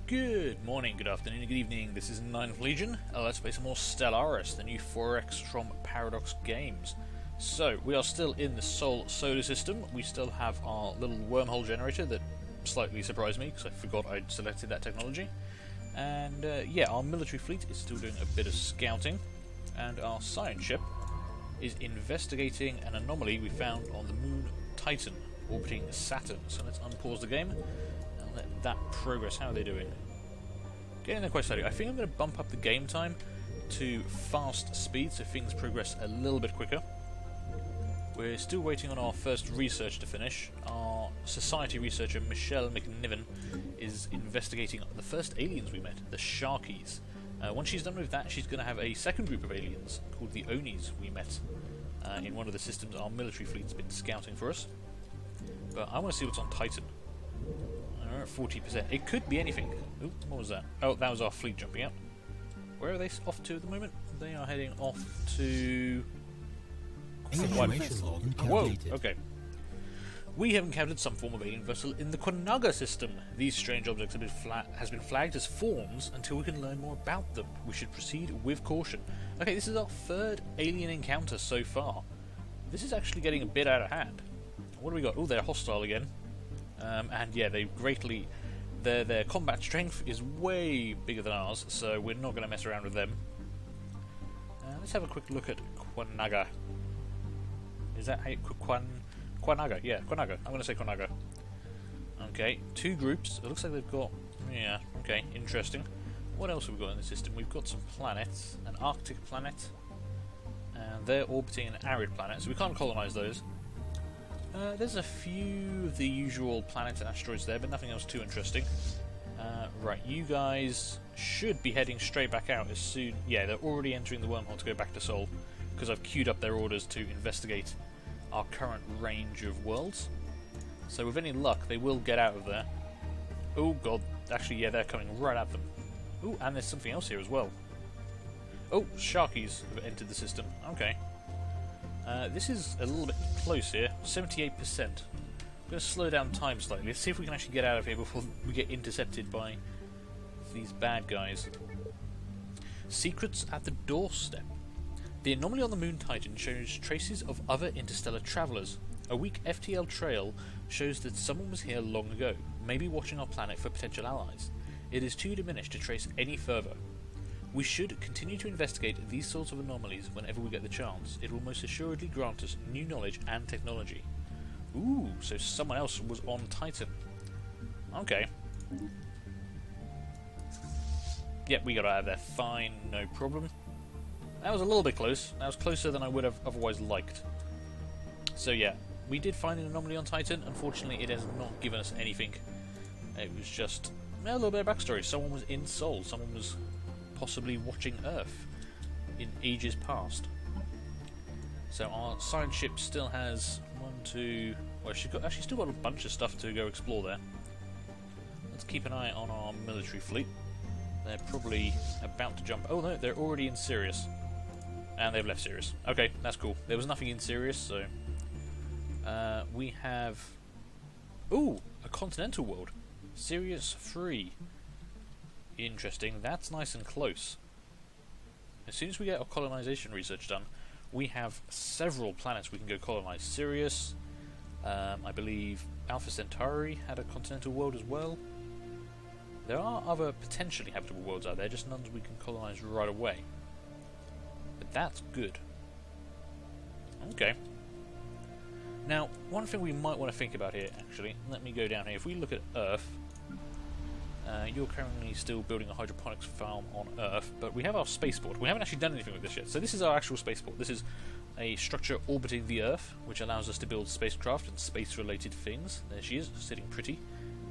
Good morning, good afternoon, good evening. This is 9th Legion. Let's play some more Stellaris, the new 4X from Paradox Games. So, we are still in the Sol solar system. We still have our little wormhole generator that slightly surprised me because I forgot I'd selected that technology. And yeah, our military fleet is still doing a bit of scouting. And our science ship is investigating an anomaly we found on the moon Titan, orbiting Saturn. So let's unpause the game and let that progress. How are they doing? Getting there quite slowly. I think I'm going to bump up the game time to fast speed so things progress a little bit quicker. We're still waiting on our first research to finish. Our society researcher Michelle McNiven is investigating the first aliens we met, the Sharkies. Once she's done with that, she's going to have a second group of aliens called the Onis we met in one of the systems our military fleet's been scouting for us. But I want to see what's on Titan. 40%. It could be anything. Oop, what was that? Oh, that was our fleet jumping out. Where are they off to at the moment? They are heading off to... Whoa, okay. We have encountered some form of alien vessel in the Quanaga system. These strange objects have been flagged as forms until we can learn more about them. We should proceed with caution. Okay, this is our third alien encounter so far. This is actually getting a bit out of hand. What do we got? Oh, they're hostile again. And yeah, they greatly... Their combat strength is way bigger than ours, so we're not going to mess around with them. Let's have a quick look at Quanaga. Is that how Quanaga? Yeah, Quanaga. I'm going to say Quanaga. Okay, two groups. It looks like they've got... Yeah, okay, interesting. What else have we got in the system? We've got some planets. An Arctic planet. And they're orbiting an arid planet, so we can't colonize those. There's a few of the usual planets and asteroids there, but nothing else too interesting. Right, you guys should be heading straight back out as soon... Yeah, they're already entering the wormhole to go back to Sol, because I've queued up their orders to investigate our current range of worlds. So with any luck, they will get out of there. Oh god, actually yeah, they're coming right at them. Oh, and there's something else here as well. Oh, Sharkies have entered the system. Okay. This is a little bit close here, 78%. I'm going to slow down time slightly. Let's see if we can actually get out of here before we get intercepted by these bad guys. Secrets at the doorstep. The anomaly on the moon Titan shows traces of other interstellar travellers. A weak FTL trail shows that someone was here long ago, maybe watching our planet for potential allies. It is too diminished to trace any further. We should continue to investigate these sorts of anomalies whenever we get the chance. It will most assuredly grant us new knowledge and technology. Ooh, so someone else was on Titan. Okay. Yep, we got out of there fine, no problem. That was a little bit close. That was closer than I would have otherwise liked. So yeah, we did find an anomaly on Titan. Unfortunately, it has not given us anything. It was just a little bit of backstory. Someone was in Sol. Someone was possibly watching Earth in ages past. So our science ship still has well, she's still got a bunch of stuff to go explore there. Let's keep an eye on our military fleet. They're probably about to jump. Oh no, they're already in Sirius. And they've left Sirius. Okay, that's cool. There was nothing in Sirius, so... we have... Ooh, a continental world. Sirius 3. Interesting. That's nice and close. As soon as we get our colonization research done, we have several planets we can go colonize. Sirius, I believe Alpha Centauri had a continental world as well. There are other potentially habitable worlds out there, just none we can colonize right away. But that's good. Okay. Now, one thing we might want to think about here, actually, let me go down here. If we look at Earth, you're currently still building a hydroponics farm on Earth, but we have our spaceport. We haven't actually done anything with this yet. So this is our actual spaceport. This is a structure orbiting the Earth, which allows us to build spacecraft and space-related things. There she is, sitting pretty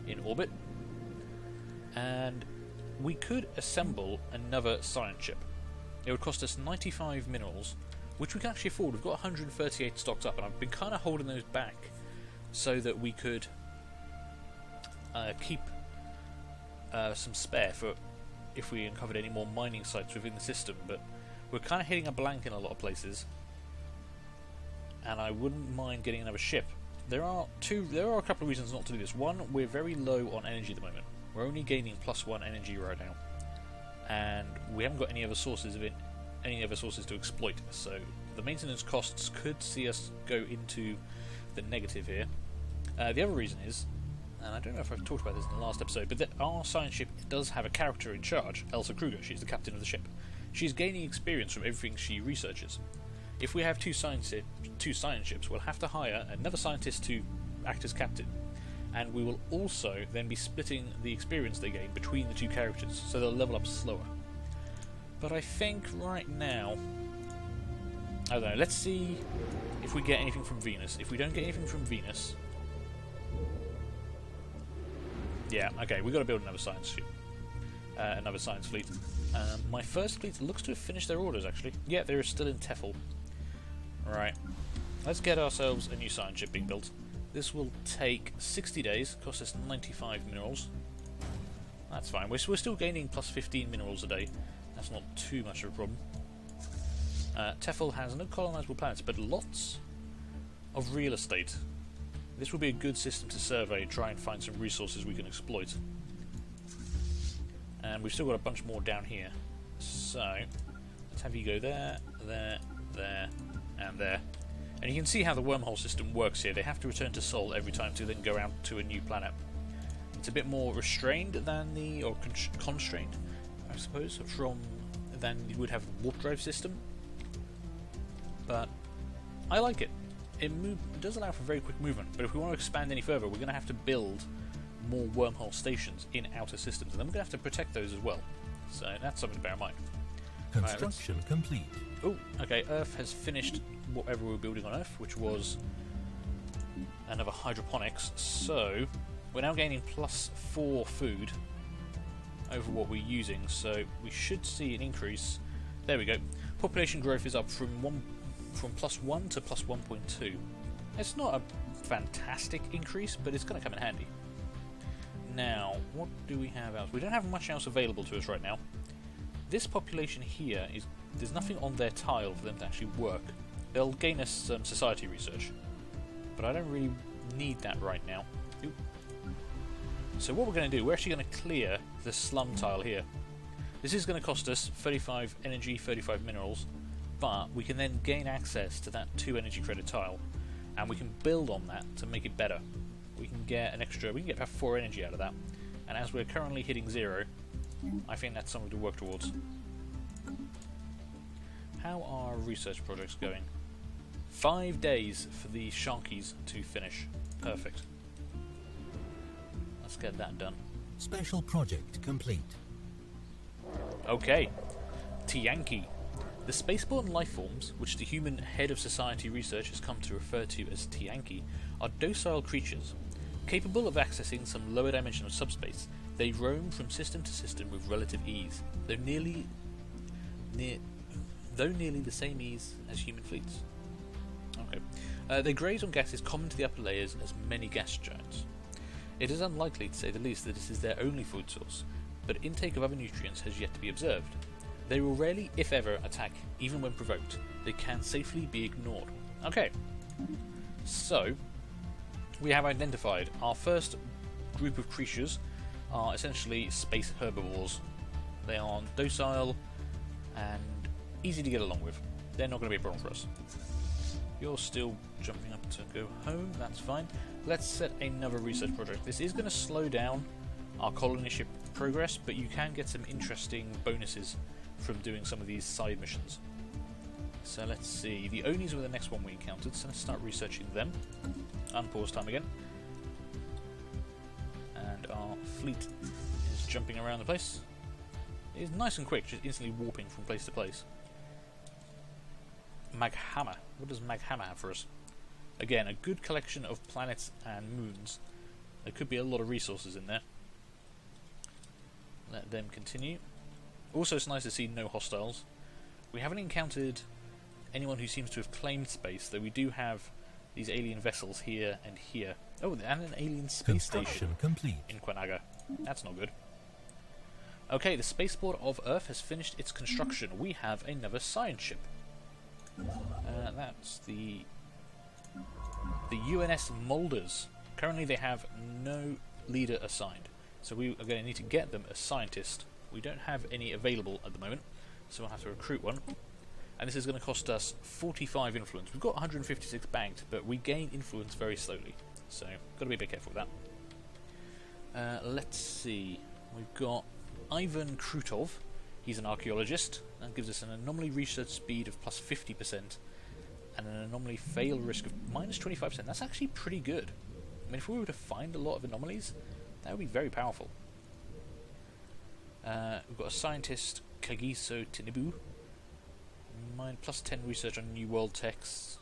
in orbit. And we could assemble another science ship. It would cost us 95 minerals, which we can actually afford. We've got 138 stocks up, and I've been kind of holding those back so that we could keep some spare for if we uncovered any more mining sites within the system. But we're kind of hitting a blank in a lot of places, and I wouldn't mind getting another ship. There are a couple of reasons not to do this. One, we're very low on energy at the moment. We're only gaining +1 energy right now, and we haven't got any other sources to exploit. So the maintenance costs could see us go into the negative here. The other reason is, and I don't know if I've talked about this in the last episode, but that our science ship does have a character in charge, Elsa Kruger. She's the captain of the ship. She's gaining experience from everything she researches. If we have two science ships, we'll have to hire another scientist to act as captain, and we will also then be splitting the experience they gain between the two characters, so they'll level up slower. But I think right now, I don't know, let's see if we get anything from Venus. If we don't get anything from Venus, yeah, okay, we've got to build another science ship, another science fleet. My first fleet looks to have finished their orders, actually. Yeah, they're still in Tefel. Right, let's get ourselves a new science ship being built. This will take 60 days, cost us 95 minerals. That's fine. We're still gaining +15 minerals a day. That's not too much of a problem. Tefel has no colonizable planets, but lots of real estate. This will be a good system to survey, try and find some resources we can exploit. And we've still got a bunch more down here. So, let's have you go there, there, there, and there. And you can see how the wormhole system works here. They have to return to Sol every time to then go out to a new planet. It's a bit more restrained than the, or constrained, I suppose, than you would have a warp drive system. But I like it. It does allow for very quick movement, but if we want to expand any further, we're going to have to build more wormhole stations in outer systems, and then we're going to have to protect those as well. So that's something to bear in mind. Construction complete. Oh, okay, Earth has finished whatever we were building on Earth, which was another hydroponics, so we're now gaining +4 food over what we're using, so we should see an increase. There we go. Population growth is up from +1 to +1.2. It's not a fantastic increase, but it's going to come in handy. Now, what do we have else? We don't have much else available to us right now. This population here, there's nothing on their tile for them to actually work. They'll gain us some society research, but I don't really need that right now. Oop. So what we're going to do, we're actually going to clear the slum tile here. This is going to cost us 35 energy, 35 minerals, but we can then gain access to that 2 energy credit tile, and we can build on that to make it better. We can get about 4 energy out of that, and as we're currently hitting 0, I think that's something to work towards. How are research projects going? 5 days for the Sharkies to finish. Perfect. Let's get that done. Special project complete. Okay. Tianki. The spaceborne lifeforms, which the human head of society research has come to refer to as Tianki, are docile creatures. Capable of accessing some lower dimensional subspace, they roam from system to system with relative ease, though nearly the same ease as human fleets. Okay. They graze on gases common to the upper layers as many gas giants. It is unlikely, to say the least, that this is their only food source, but intake of other nutrients has yet to be observed. They will rarely, if ever, attack, even when provoked. They can safely be ignored. Okay. So, we have identified our first group of creatures are essentially space herbivores. They are docile and easy to get along with. They're not going to be a problem for us. You're still jumping up to go home, that's fine. Let's set another research project. This is going to slow down our colony ship progress, but you can get some interesting bonuses from doing some of these side missions. So let's see, the Onis were the next one we encountered, so let's start researching them. Unpause time again. And our fleet is jumping around the place. It is nice and quick, just instantly warping from place to place. Maghammer. What does Maghammer have for us? Again, a good collection of planets and moons. There could be a lot of resources in there. Let them continue. Also, it's nice to see no hostiles. We haven't encountered anyone who seems to have claimed space, though we do have these alien vessels here and here. Oh, and an alien space station complete in Quanaga. That's not good. Okay, the spaceport of Earth has finished its construction. We have another science ship. That's the UNS Molders. Currently they have no leader assigned. So we are going to need to get them a scientist. We don't have any available at the moment, so we'll have to recruit one. And this is going to cost us 45 influence. We've got 156 banked, but we gain influence very slowly. So, got to be a bit careful with that. Let's see. We've got Ivan Krutov. He's an archaeologist. That gives us an anomaly research speed of plus 50% and an anomaly fail risk of minus 25%. That's actually pretty good. I mean, if we were to find a lot of anomalies, that would be very powerful. We've got a scientist, Kagiso Tinibu. Plus 10 research on New World texts.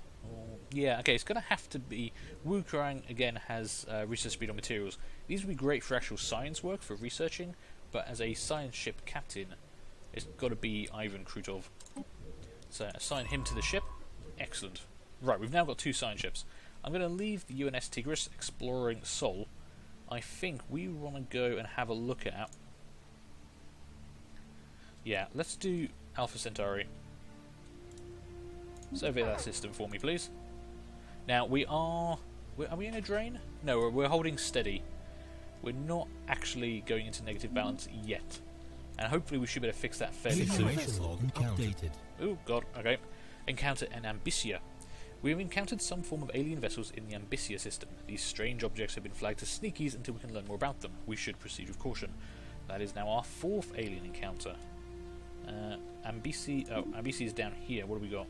Yeah, okay, it's going to have to be... Wu Krang, again, has research speed on materials. These would be great for actual science work, for researching, but as a science ship captain, it's got to be Ivan Krutov. So, assign him to the ship. Excellent. Right, we've now got 2 science ships. I'm going to leave the UNS Tigris exploring Sol. I think we want to go and have a look at... Yeah, let's do Alpha Centauri. Survey that system for me, please. Now, are we in a drain? No, we're holding steady. We're not actually going into negative balance yet. And hopefully we should be able to fix that fairly soon. Updated. Oh, God, okay. Encounter an Ambicia. We have encountered some form of alien vessels in the Ambicia system. These strange objects have been flagged as sneakies until we can learn more about them. We should proceed with caution. That is now our 4th alien encounter. Ambicia is down here. What do we got?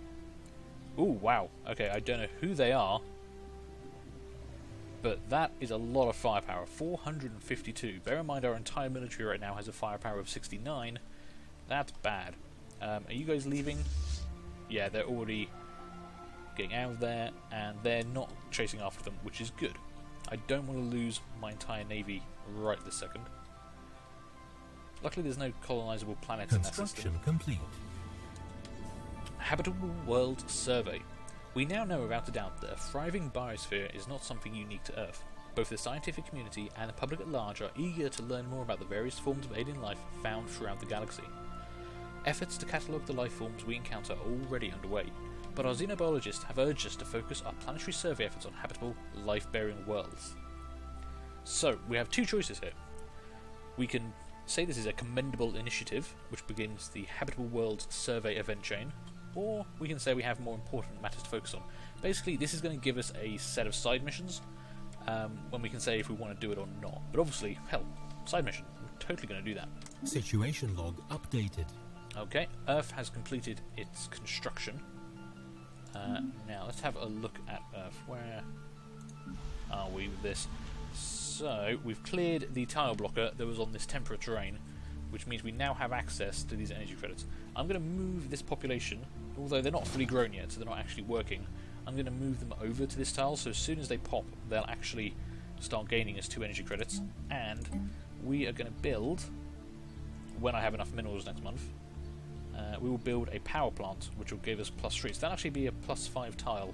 Ooh, wow. Okay, I don't know who they are, but that is a lot of firepower. 452. Bear in mind our entire military right now has a firepower of 69. That's bad. Are you guys leaving? Yeah, they're already getting out of there, and they're not chasing after them, which is good. I don't want to lose my entire navy right this second. Luckily there's no colonizable planets in that system. Construction complete. Habitable World Survey. We now know without a doubt that a thriving biosphere is not something unique to Earth. Both the scientific community and the public at large are eager to learn more about the various forms of alien life found throughout the galaxy. Efforts to catalogue the life forms we encounter are already underway, but our xenobiologists have urged us to focus our planetary survey efforts on habitable, life-bearing worlds. So, we have 2 choices here. We can say this is a commendable initiative, which begins the Habitable World Survey event chain, or we can say we have more important matters to focus on. Basically, this is going to give us a set of side missions, when we can say if we want to do it or not. But obviously, hell, side mission, we're totally going to do that. Situation log updated. Okay, Earth has completed its construction. Now, let's have a look at Earth. Where are we with this? So, we've cleared the tile blocker that was on this temperate terrain, which means we now have access to these energy credits. I'm going to move this population, although they're not fully grown yet, so they're not actually working. I'm going to move them over to this tile, so as soon as they pop, they'll actually start gaining us 2 energy credits. And we are going to build, when I have enough minerals next month, we will build a power plant, which will give us +3. So that'll actually be a +5 tile,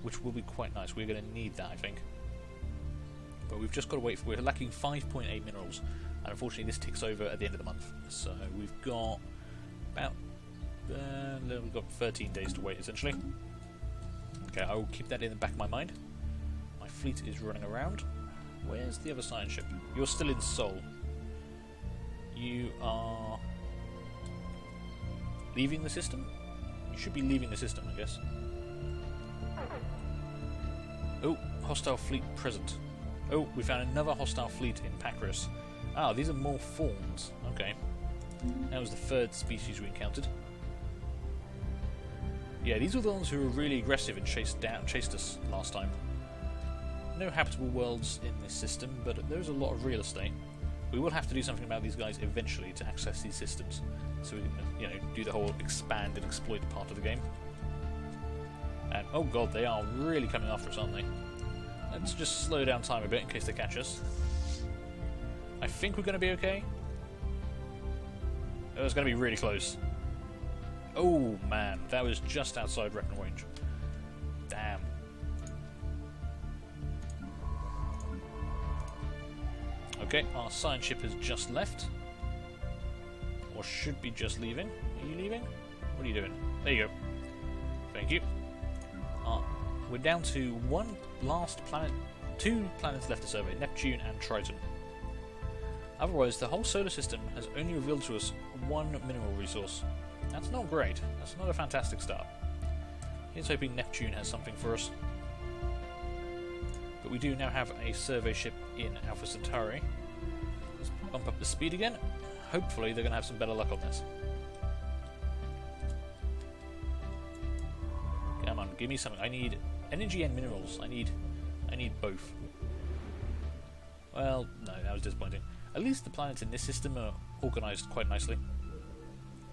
which will be quite nice. We're going to need that, I think. But we've just got to wait for... We're lacking 5.8 minerals, and unfortunately this ticks over at the end of the month. So we've got about... we've got 13 days to wait, essentially. Okay, I will keep that in the back of my mind. My fleet is running around. Where's the other science ship? You're still in Sol. You are... leaving the system? You should be leaving the system, I guess. Oh, hostile fleet present. Oh, we found another hostile fleet in Pakris. Ah, these are more fawns. Okay. That was the 3rd species we encountered. Yeah, these were the ones who were really aggressive and chased us last time. No habitable worlds in this system, but there's a lot of real estate. We will have to do something about these guys eventually to access these systems, so we can, do the whole expand and exploit part of the game. And oh god, they are really coming after us, aren't they? Let's just slow down time a bit in case they catch us. I think we're going to be okay. Oh, it's going to be really close. Oh man, that was just outside weapon range. Damn. Okay, our science ship has just left. Or should be just leaving. Are you leaving? What are you doing? There you go. Thank you. We're down to one last planet, 2 planets left to survey, Neptune and Triton. Otherwise, the whole solar system has only revealed to us one mineral resource. That's not great. That's not a fantastic start. Here's hoping Neptune has something for us. But we do now have a survey ship in Alpha Centauri. Let's bump up the speed again. Hopefully they're going to have some better luck on this. Come on, give me something. I need energy and minerals. I need both. Well, no, that was disappointing. At least the planets in this system are organised quite nicely.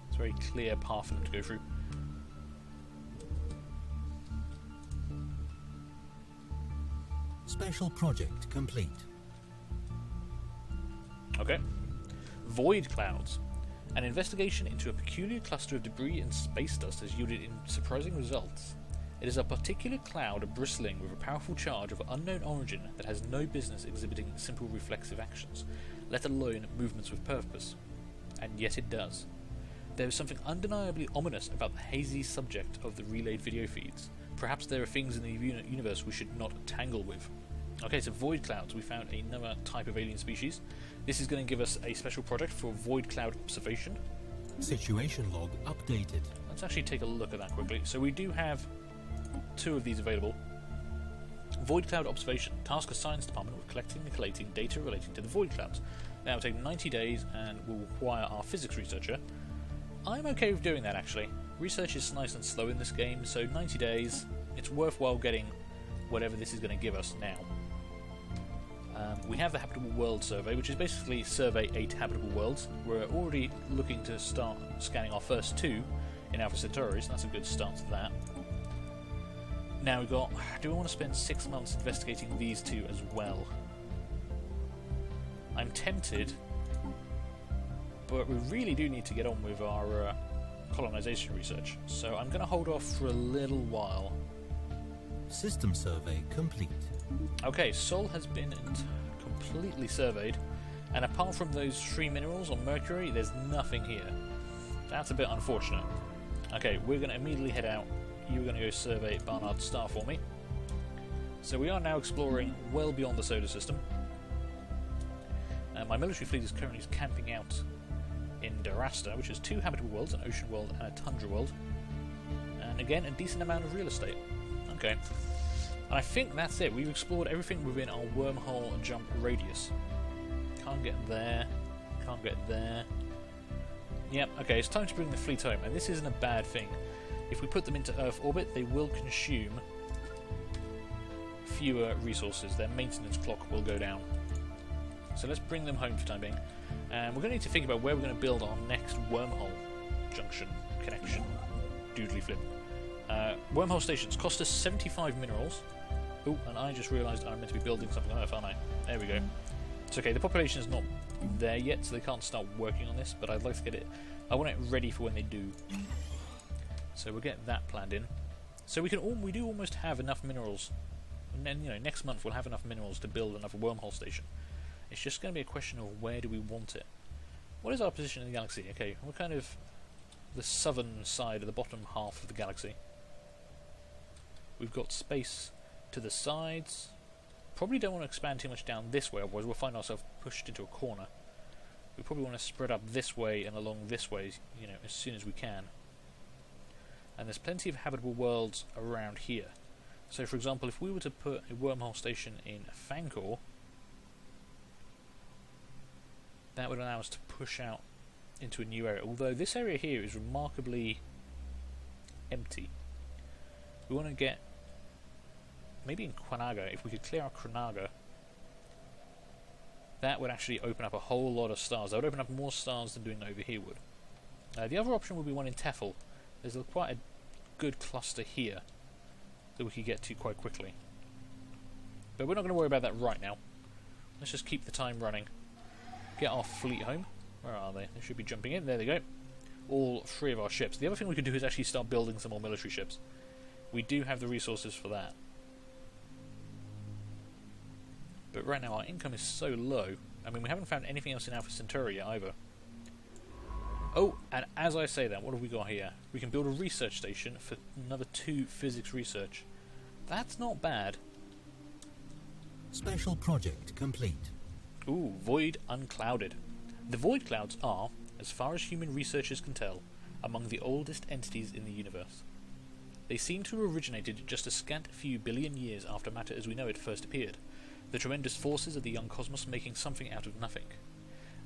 It's a very clear path for them to go through. Special project complete. Okay. Void clouds. An investigation into a peculiar cluster of debris and space dust has yielded surprising results. It is a particular cloud bristling with a powerful charge of unknown origin that has no business exhibiting simple reflexive actions, let alone movements with purpose. And yet it does. There is something undeniably ominous about the hazy subject of the relayed video feeds. Perhaps there are things in the universe we should not tangle with. Okay, so void clouds. We found another type of alien species. This is going to give us a special project for void cloud observation. Situation log updated. Let's actually take a look at that quickly. So we do have 2 of these available. Void cloud observation. Task a science department with collecting and collating data relating to the void clouds. That will take 90 days and will require our physics researcher. I'm okay with doing that, actually. Research is nice and slow in this game, so 90 days, it's worthwhile getting whatever this is going to give us now. We have the Habitable World Survey, which is basically survey 8 habitable worlds. We're already looking to start scanning our first 2 in Alpha Centauri, so that's a good start to that. Now we've got, do we want to spend 6 months investigating these 2 as well? I'm tempted, but we really do need to get on with our colonization research, so I'm going to hold off for a little while. System survey complete. Okay, Sol has been completely surveyed, and apart from those 3 minerals on Mercury, there's nothing here. That's a bit unfortunate. Okay, we're going to immediately head out. You're going to go survey Barnard's star for me. So we are now exploring well beyond the solar system. My military fleet is currently camping out in Darasta, which has 2 habitable worlds, an ocean world and a tundra world. And again, a decent amount of real estate. Okay. And I think that's it. We've explored everything within our wormhole jump radius. Can't get there. Can't get there. Yep, okay, it's time to bring the fleet home. And this isn't a bad thing. If we put them into Earth orbit, they will consume fewer resources. Their maintenance clock will go down. So let's bring them home for the time being. And we're going to need to think about where we're going to build our next wormhole junction connection. Doodly flip. Wormhole stations cost us 75 minerals. Oh, and I just realised I'm meant to be building something on Earth, aren't I? There we go. It's okay, the population is not there yet, so they can't start working on this, but I'd like to get it... I want it ready for when they do. So we'll get that planned in. So we do almost have enough minerals. And then, next month we'll have enough minerals to build another wormhole station. It's just going to be a question of where do we want it. What is our position in the galaxy? Okay, we're kind of the southern side of the bottom half of the galaxy. We've got space to the sides. Probably don't want to expand too much down this way, otherwise we'll find ourselves pushed into a corner. We probably want to spread up this way and along this way, as soon as we can. And there's plenty of habitable worlds around here. So, for example, if we were to put a wormhole station in Fancor, that would allow us to push out into a new area. Although this area here is remarkably empty. We want to get... maybe in Quanaga, if we could clear out Quanaga, that would actually open up a whole lot of stars. That would open up more stars than doing over here would. The other option would be one in Tefel. There's quite a good cluster here that we could get to quite quickly. But we're not going to worry about that right now. Let's just keep the time running. Get our fleet home. Where are they? They should be jumping in. There they go. All 3 of our ships. The other thing we could do is actually start building some more military ships. We do have the resources for that. But right now our income is so low. I mean, we haven't found anything else in Alpha Centauri yet either. Oh, and as I say that, what have we got here? We can build a research station for another 2 physics research. That's not bad. Special project complete. Ooh, Void Unclouded. The Void Clouds are, as far as human researchers can tell, among the oldest entities in the universe. They seem to have originated just a scant few billion years after matter as we know it first appeared, the tremendous forces of the young cosmos making something out of nothing.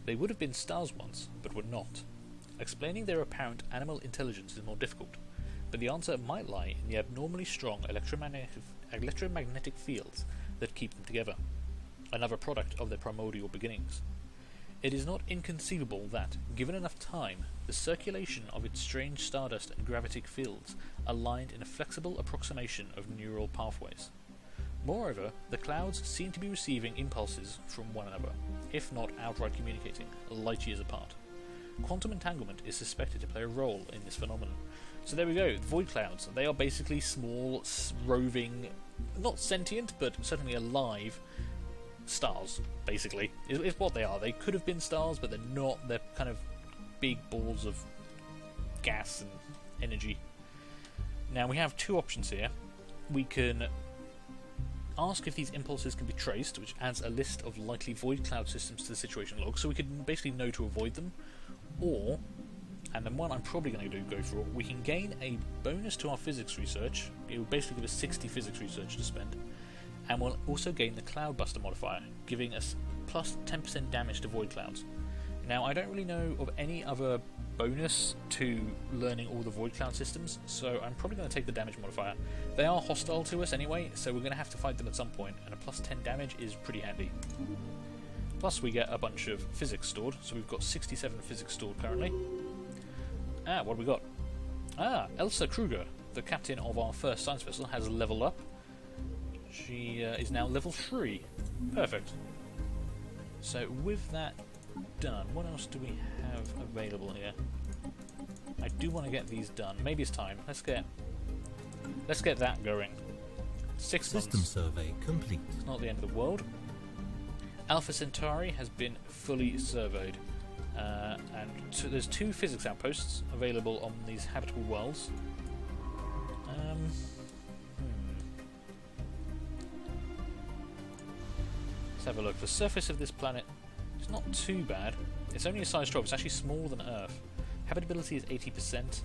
They would have been stars once, but were not. Explaining their apparent animal intelligence is more difficult, but the answer might lie in the abnormally strong electromagnetic fields that keep them together, another product of their primordial beginnings. It is not inconceivable that, given enough time, the circulation of its strange stardust and gravitic fields aligned in a flexible approximation of neural pathways. Moreover, the clouds seem to be receiving impulses from one another, if not outright communicating, light years apart. Quantum entanglement is suspected to play a role in this phenomenon. So there we go, void clouds. They are basically small, roving, not sentient, but certainly alive stars, basically, is what they are. They could have been stars, but they're not. They're kind of big balls of gas and energy. Now, we have two options here. We can ask if these impulses can be traced, which adds a list of likely void cloud systems to the situation log, so we can basically know to avoid them. Or, and the one I'm probably going to go for, we can gain a bonus to our physics research. It will basically give us 60 physics research to spend. And we'll also gain the Cloudbuster modifier, giving us plus 10% damage to void clouds. Now, I don't really know of any other bonus to learning all the void cloud systems, so I'm probably going to take the damage modifier. They are hostile to us anyway, so we're going to have to fight them at some point, and a plus 10 damage is pretty handy. Plus we get a bunch of physics stored, so we've got 67 physics stored currently. What have we got? Elsa Kruger, the captain of our first science vessel, has leveled up. She is now level 3. Perfect. So with that done, what else do we have available here? I do want to get these done. Maybe it's time. Let's get that going. 6 months. System survey complete. It's not the end of the world. Alpha Centauri has been fully surveyed, and there's 2 physics outposts available on these habitable worlds. Let's have a look. The surface of this planet is not too bad. It's only a size 12. It's actually smaller than Earth. Habitability is 80%.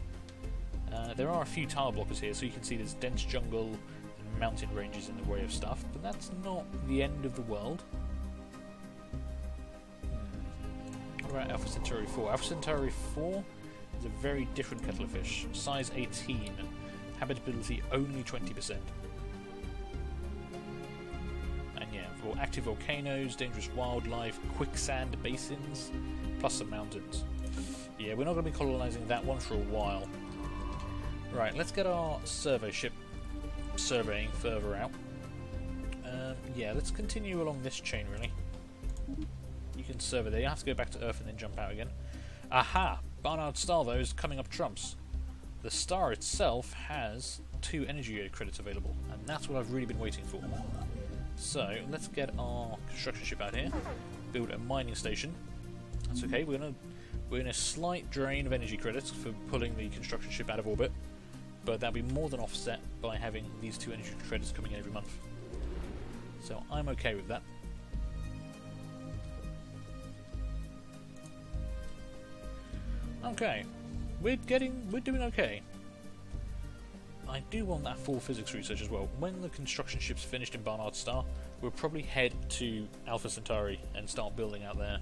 There are a few tower blockers here, so you can see there's dense jungle and mountain ranges in the way of stuff, but that's not the end of the world. What about Alpha Centauri 4? Alpha Centauri 4 is a very different kettle of fish. Size 18. Habitability only 20%. For active volcanoes, dangerous wildlife, quicksand basins, plus some mountains. Yeah, we're not going to be colonising that one for a while. Right, let's get our survey ship surveying further out. Yeah, let's continue along this chain, really. You can survey there. You have to go back to Earth and then jump out again. Aha! Barnard Star, though, is coming up trumps. The star itself has 2 energy credits available, and that's what I've really been waiting for. So, let's get our construction ship out here, build a mining station. That's okay, we're in a slight drain of energy credits for pulling the construction ship out of orbit, but that'll be more than offset by having these 2 energy credits coming in every month. So I'm okay with that. Okay, we're doing okay. I do want that full physics research as well. When the construction ship's finished in Barnard Star, we'll probably head to Alpha Centauri and start building out there.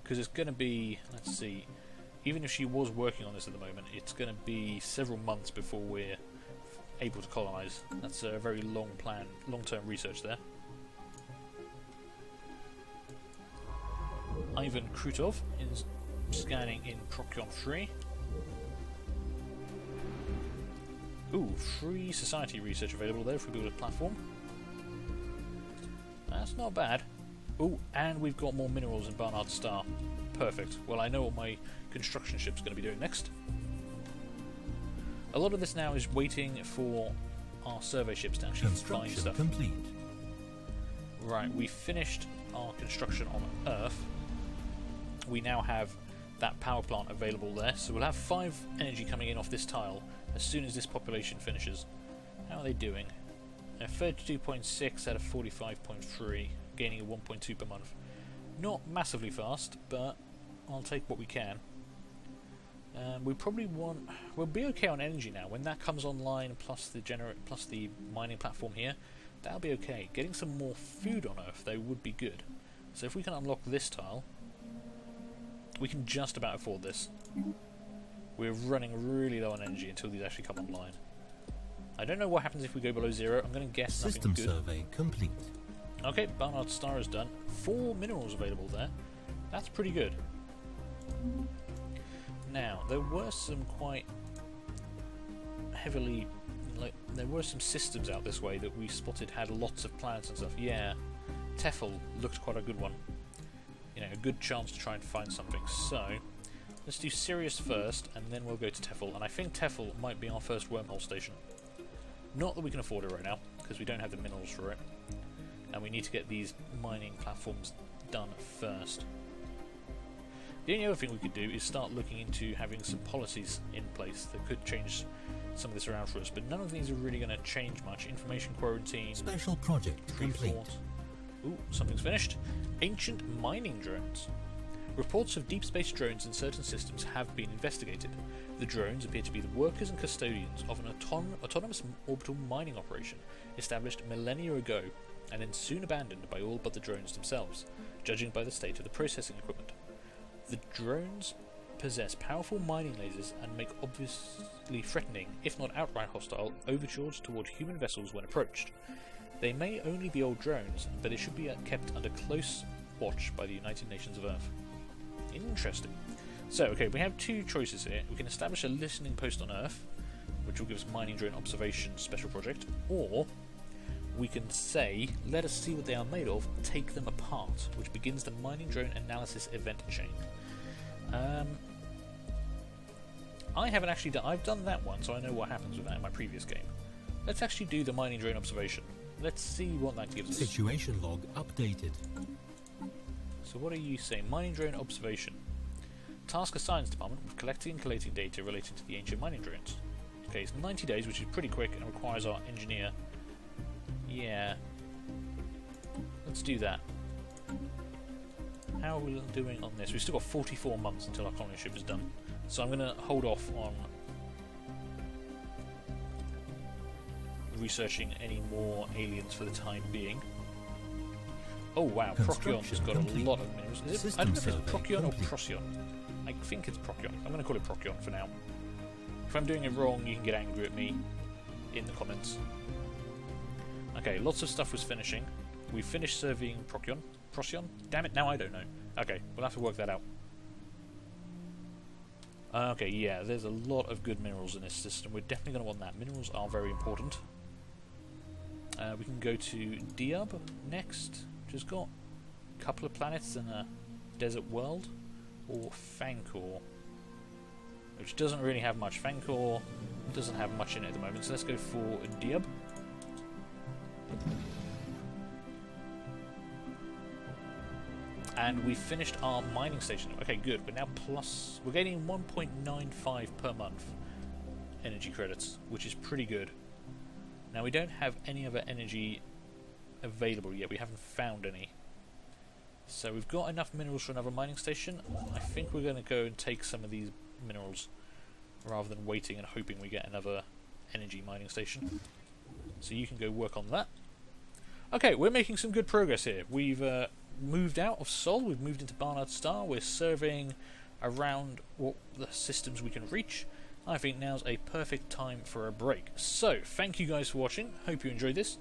Because it's going to be, let's see, even if she was working on this at the moment, it's going to be several months before we're able to colonise. That's a very long-term research there. Ivan Krutov is scanning in Procyon 3. Ooh, free society research available there if we build a platform. That's not bad. Ooh, and we've got more minerals in Barnard Star. Perfect. Well, I know what my construction ship's going to be doing next. A lot of this now is waiting for our survey ships to actually find stuff. Complete. Right, we finished our construction on Earth. We now have that power plant available there, so we'll have 5 energy coming in off this tile as soon as this population finishes. How are they doing? 32.6 out of 45.3. gaining a 1.2 per month. Not massively fast, but I'll take what we can. We probably want... We'll be okay on energy now. When that comes online, plus the mining platform here, that'll be okay. Getting some more food on Earth, though, would be good. So if we can unlock this tile, we can just about afford this. We're running really low on energy until these actually come online. I don't know what happens if we go below 0. I'm going to guess System nothing good. survey complete. Okay, Barnard Star is done. 4 minerals available there. That's pretty good. Now, there were some quite heavily... there were some systems out this way that we spotted had lots of planets and stuff. Yeah, Tefel looked quite a good one. You know, a good chance to try and find something. So, let's do Sirius first, and then we'll go to Tefel. And I think Tefel might be our first wormhole station. Not that we can afford it right now, because we don't have the minerals for it. And we need to get these mining platforms done first. The only other thing we could do is start looking into having some policies in place that could change some of this around for us, but none of these are really going to change much. Information quarantine, Special project complete. Ooh, something's finished. Ancient mining drones. Reports of deep space drones in certain systems have been investigated. The drones appear to be the workers and custodians of an autonomous orbital mining operation established millennia ago and then soon abandoned by all but the drones themselves, judging by the state of the processing equipment. The drones possess powerful mining lasers and make obviously threatening, if not outright hostile, overtures toward human vessels when approached. They may only be old drones, but they should be kept under close watch by the United Nations of Earth. Interesting. So, okay, we have 2 choices here. We can establish a listening post on Earth, which will give us mining drone observation special project, or we can say, let us see what they are made of, take them apart, which begins the mining drone analysis event chain. I haven't actually done... I've done that one, so I know what happens with that in my previous game. Let's actually do the mining drone observation. Let's see what that gives us. Situation log updated. So what are you saying? Mining drone observation. Task a science department with collecting and collating data relating to the ancient mining drones. Okay, it's 90 days, which is pretty quick and requires our engineer. Yeah. Let's do that. How are we doing on this? We've still got 44 months until our colony ship is done. So I'm going to hold off on researching any more aliens for the time being. Oh wow, Procyon's got a lot of minerals. Is it, I don't know if it's Procyon or Procyon. I think it's Procyon. I'm going to call it Procyon for now. If I'm doing it wrong, you can get angry at me in the comments. Okay, lots of stuff was finishing. We finished surveying Procyon. Procyon? Damn it, now I don't know. Okay, we'll have to work that out. Okay, yeah, there's a lot of good minerals in this system. We're definitely going to want that. Minerals are very important. We can go to Diab next, which has got a couple of planets and a desert world, or Fancor, which doesn't really have much. Fancor doesn't have much in it at the moment, so let's go for Diab. And we finished our mining station. Okay, good. We're now plus... We're getting 1.95 per month energy credits, which is pretty good. Now, we don't have any other energy available yet. We haven't found any. So we've got enough minerals for another mining station. I think we're going to go and take some of these minerals rather than waiting and hoping we get another energy mining station. So you can go work on that. Okay, we're making some good progress here. We've moved out of Sol, we've moved into Barnard Star, we're surveying around what the systems we can reach. I think now's a perfect time for a break. So, thank you guys for watching, hope you enjoyed this.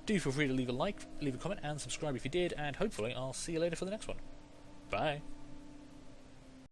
Do feel free to leave a like, leave a comment and subscribe if you did, and hopefully I'll see you later for the next one. Bye.